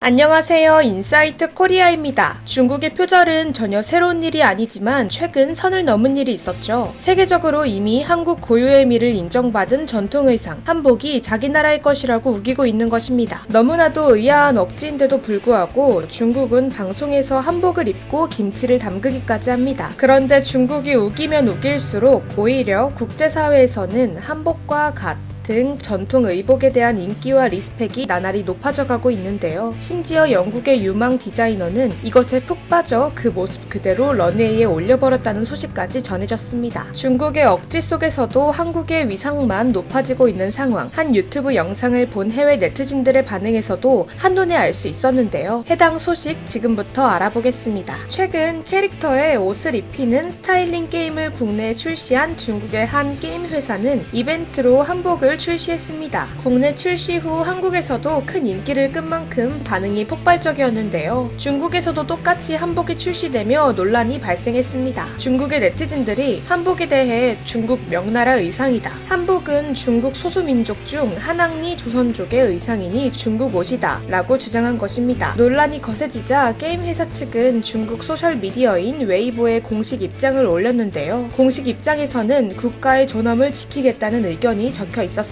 안녕하세요. 인사이트 코리아입니다. 중국의 표절은 전혀 새로운 일이 아니지만 최근 선을 넘은 일이 있었죠. 세계적으로 이미 한국 고유의 미를 인정받은 전통의상, 한복이 자기 나라의 것이라고 우기고 있는 것입니다. 너무나도 의아한 억지인데도 불구하고 중국은 방송에서 한복을 입고 김치를 담그기까지 합니다. 그런데 중국이 우기면 우길수록 오히려 국제사회에서는 한복과 갓, 등 전통 의복에 대한 인기와 리스펙이 나날이 높아져가고 있는데요. 심지어 영국의 유망 디자이너는 이것에 푹 빠져 그 모습 그대로 런웨이에 올려버렸다는 소식까지 전해졌습니다. 중국의 억지 속에서도 한국의 위상만 높아지고 있는 상황. 한 유튜브 영상을 본 해외 네티즌들의 반응에서도 한눈에 알 수 있었는데요. 해당 소식 지금부터 알아보겠습니다. 최근 캐릭터에 옷을 입히는 스타일링 게임을 국내에 출시한 중국의 한 게임 회사는 이벤트로 한복을 출시했습니다. 국내 출시 후 한국에서도 큰 인기를 끈 만큼 반응이 폭발적이었는데요. 중국에서도 똑같이 한복이 출시되며 논란이 발생했습니다. 중국의 네티즌들이 한복에 대해 중국 명나라 의상이다. 한복은 중국 소수민족 중 한항리 조선족의 의상이니 중국 옷이다 라고 주장한 것입니다. 논란이 거세지자 게임 회사 측은 중국 소셜미디어인 웨이보에 공식 입장을 올렸는데요. 공식 입장에서는 국가의 존엄을 지키겠다는 의견이 적혀 있었습니다.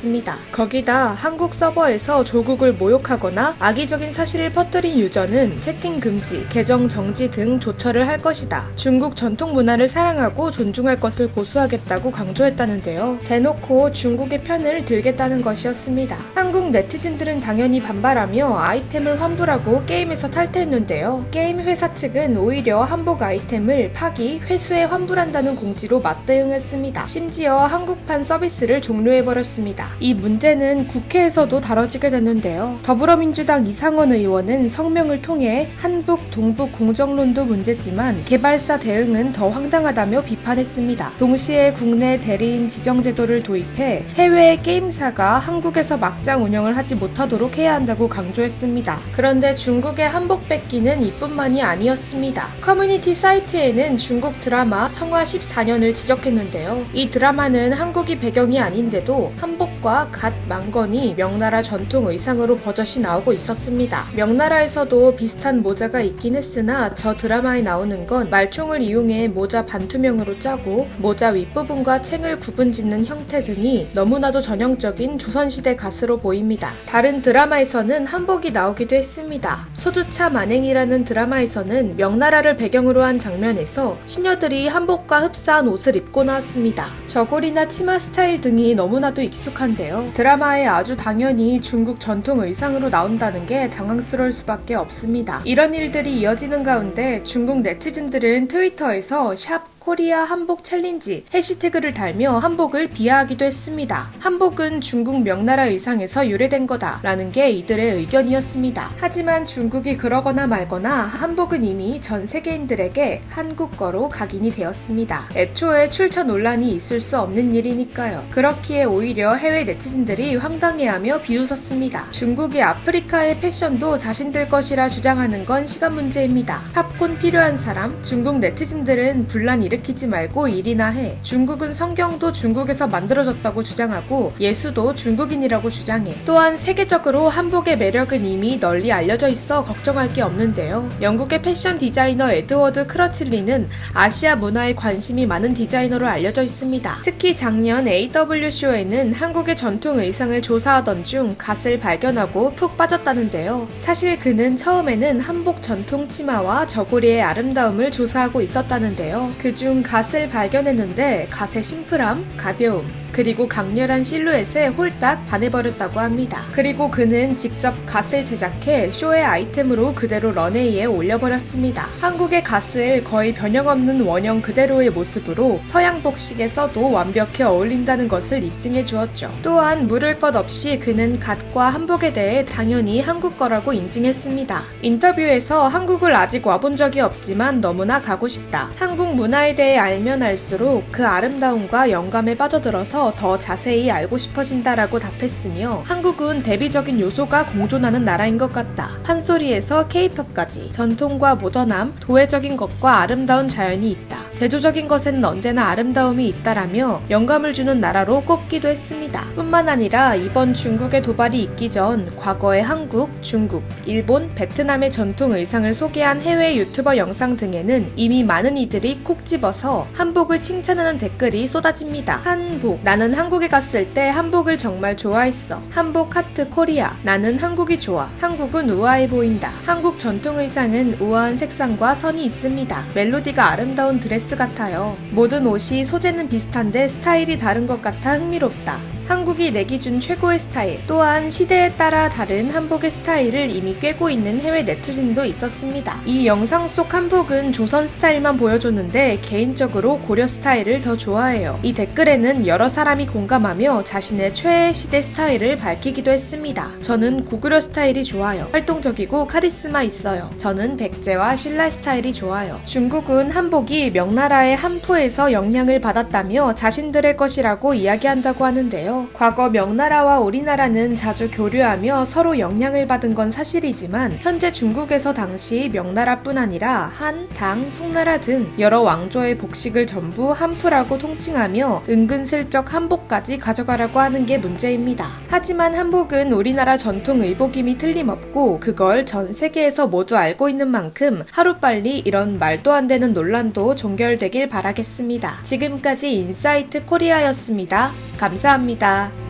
거기다 한국 서버에서 조국을 모욕하거나 악의적인 사실을 퍼뜨린 유저는 채팅 금지, 계정 정지 등 조처를 할 것이다. 중국 전통 문화를 사랑하고 존중할 것을 고수하겠다고 강조했다는데요. 대놓고 중국의 편을 들겠다는 것이었습니다. 한국 네티즌들은 당연히 반발하며 아이템을 환불하고 게임에서 탈퇴했는데요. 게임 회사 측은 오히려 한복 아이템을 파기, 회수에 환불한다는 공지로 맞대응했습니다. 심지어 한국판 서비스를 종료해버렸습니다. 이 문제는 국회에서도 다뤄지게 됐는데요. 더불어민주당 이상원 의원은 성명을 통해 한북, 동북 공정론도 문제지만 개발사 대응은 더 황당하다며 비판했습니다. 동시에 국내 대리인 지정 제도를 도입해 해외의 게임사가 한국에서 막장 운영을 하지 못하도록 해야 한다고 강조했습니다. 그런데 중국의 한복 뺏기는 이뿐만이 아니었습니다. 커뮤니티 사이트에는 중국 드라마 성화 14년을 지적했는데요. 이 드라마는 한국이 배경이 아닌데도 한복과 갓 망건이 명나라 전통 의상으로 버젓이 나오고 있었습니다. 명나라에서도 비슷한 모자가 있긴 했으나 저 드라마에 나오는 건 말총을 이용해 모자 반투명으로 짜고 모자 윗부분과 챙을 구분짓는 형태 등이 너무나도 전형적인 조선시대 갓으로 보입니다. 다른 드라마에서는 한복이 나오기도 했습니다. 소주차 만행이라는 드라마에서는 명나라를 배경으로 한 장면에서 시녀들이 한복과 흡사한 옷을 입고 나왔습니다. 저고리나 치마 스타일 등이 너무나도 익숙한데요. 드라마에 아주 당연히 중국 전통 의상으로 나온다는 게 당황스러울 수밖에 없습니다. 이런 일들이 이어지는 가운데 중국 네티즌들은 트위터에서 샵 코리아 한복 챌린지 해시태그를 달며 한복을 비하하기도 했습니다. 한복은 중국 명나라 의상에서 유래된 거다 라는 게 이들의 의견이었습니다. 하지만 중국이 그러거나 말거나 한복은 이미 전 세계인들에게 한국거로 각인이 되었습니다. 애초에 출처 논란이 있을 수 없는 일이니까요. 그렇기에 오히려 해외 네티즌들이 황당해하며 비웃었습니다. 중국이 아프리카의 패션도 자신들 것이라 주장하는 건 시간 문제입니다. 팝콘 필요한 사람? 중국 네티즌들은 분란 일으키지 말고 일이나 해. 중국은 성경도 중국에서 만들어졌다고 주장하고 예수도 중국인이라고 주장해. 또한 세계적으로 한복의 매력은 이미 널리 알려져 있어 걱정할 게 없는데요. 영국의 패션 디자이너 에드워드 크러칠리는 아시아 문화에 관심이 많은 디자이너로 알려져 있습니다. 특히 작년 AW쇼에는 한국의 전통 의상을 조사하던 중 갓을 발견하고 푹 빠졌다는데요. 사실 그는 처음에는 한복 전통 치마와 저고리의 아름다움을 조사하고 있었다는데요. 그중 갓을 발견했는데 갓의 심플함, 가벼움, 그리고 강렬한 실루엣에 홀딱 반해버렸다고 합니다. 그리고 그는 직접 갓을 제작해 쇼의 아이템으로 그대로 런웨이에 올려버렸습니다. 한국의 갓을 거의 변형없는 원형 그대로의 모습으로 서양 복식에 써도 완벽히 어울린다는 것을 입증해 주었죠. 또한 물을 것 없이 그는 갓과 한복에 대해 당연히 한국 거라고 인증했습니다. 인터뷰에서 한국을 아직 와본 적이 없지만 너무나 가고 싶다. 한국 문화에 대해 알면 알수록 그 아름다움과 영감에 빠져들어서 더 자세히 알고 싶어진다라고 답했으며 한국은 대비적인 요소가 공존하는 나라인 것 같다. 판소리에서 K-팝까지 전통과 모던함, 도회적인 것과 아름다운 자연이 있다. 대조적인 것에는 언제나 아름다움이 있다라며 영감을 주는 나라로 꼽기도 했습니다. 뿐만 아니라 이번 중국의 도발이 있기 전 과거의 한국, 중국, 일본, 베트남의 전통 의상을 소개한 해외 유튜버 영상 등에는 이미 많은 이들이 콕 집어서 한복을 칭찬하는 댓글이 쏟아집니다. 한복. 나는 한국에 갔을 때 한복을 정말 좋아했어. 한복 하트 코리아. 나는 한국이 좋아. 한국은 우아해 보인다. 한국 전통 의상은 우아한 색상과 선이 있습니다. 멜로디가 아름다운 드레스 같아요. 모든 옷이 소재는 비슷한데 스타일이 다른 것 같아 흥미롭다. 한국이 내 기준 최고의 스타일. 또한 시대에 따라 다른 한복의 스타일을 이미 꿰고 있는 해외 네티즌도 있었습니다. 이 영상 속 한복은 조선 스타일만 보여줬는데 개인적으로 고려 스타일을 더 좋아해요. 이 댓글에는 여러 사람이 공감하며 자신의 최애 시대 스타일을 밝히기도 했습니다. 저는 고구려 스타일이 좋아요. 활동적이고 카리스마 있어요. 저는 백제와 신라 스타일이 좋아요. 중국은 한복이 명나라의 한푸에서 영향을 받았다며 자신들의 것이라고 이야기한다고 하는데요. 과거 명나라와 우리나라는 자주 교류하며 서로 영향을 받은 건 사실이지만 현재 중국에서 당시 명나라뿐 아니라 한, 당, 송나라 등 여러 왕조의 복식을 전부 한푸라고 통칭하며 은근슬쩍 한복까지 가져가라고 하는 게 문제입니다. 하지만 한복은 우리나라 전통 의복임이 틀림없고 그걸 전 세계에서 모두 알고 있는 만큼 하루빨리 이런 말도 안 되는 논란도 종결되길 바라겠습니다. 지금까지 인사이트 코리아였습니다. 감사합니다.